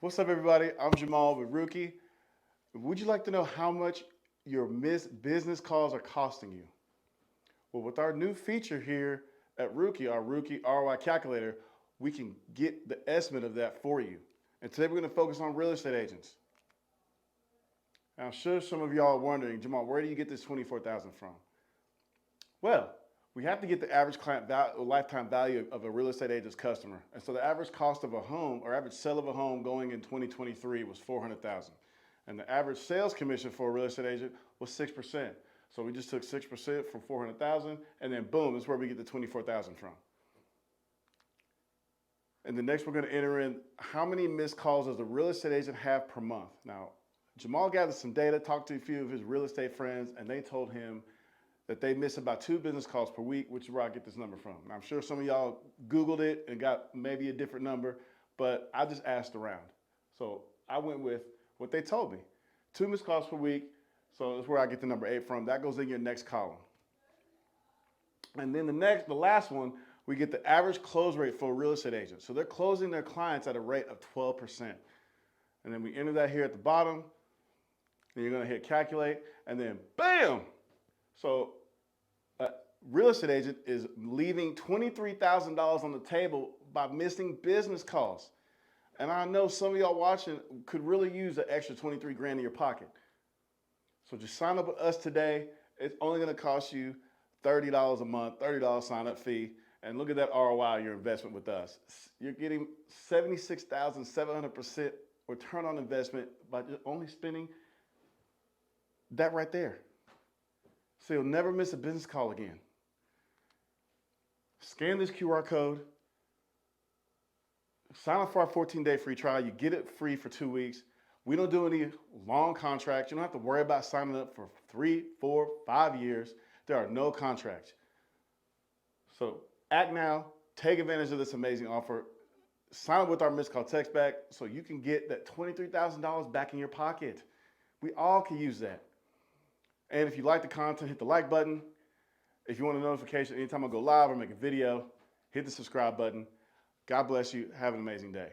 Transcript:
What's up, everybody? I'm Jamal with RUCI. Would you like to know how much your missed business calls are costing you? Well, with our new feature here at RUCI, our RUCI ROI Calculator, we can get the estimate of that for you. And today we're going to focus on real estate agents. Now, I'm sure some of y'all are wondering, Jamal, where do you get this $24,000 from? Well, we have to get the average client lifetime value of a real estate agent's customer. And so the average cost of a home or average sale of a home going in 2023 was $400,000. And the average sales commission for a real estate agent was 6%. So we just took 6% from 400,000 and then boom, that's where we get the 24,000 from. And then next we're going to enter in how many missed calls does a real estate agent have per month. Now, Jamal gathered some data, talked to a few of his real estate friends, and they told him that they miss about 2 business calls per week, which is where I get this number from. Now, I'm sure some of y'all Googled it and got maybe a different number, but I just asked around. So I went with what they told me. 2 missed calls per week, so that's where I get the number 8 from. That goes in your next column. And then the last one, we get the average close rate for a real estate agent. So they're closing their clients at a rate of 12%. And then we enter that here at the bottom. Then you're gonna hit calculate, and then bam! So a real estate agent is leaving $23,000 on the table by missing business calls. And I know some of y'all watching could really use an extra 23 grand in your pocket. So just sign up with us today. It's only gonna cost you $30 a month, $30 sign up fee. And look at that ROI, your investment with us. You're getting 76,700% return on investment by just only spending that right there. So you'll never miss a business call again. Scan this QR code, sign up for our 14-day free trial. You get it free for 2 weeks. We don't do any long contracts. You don't have to worry about signing up for 3, 4, 5 years. There are no contracts. So act now, take advantage of this amazing offer. Sign up with our missed call text back so you can get that $23,000 back in your pocket. We all can use that. And if you like the content, hit the like button. If you want a notification anytime I go live or make a video, hit the subscribe button. God bless you. Have an amazing day.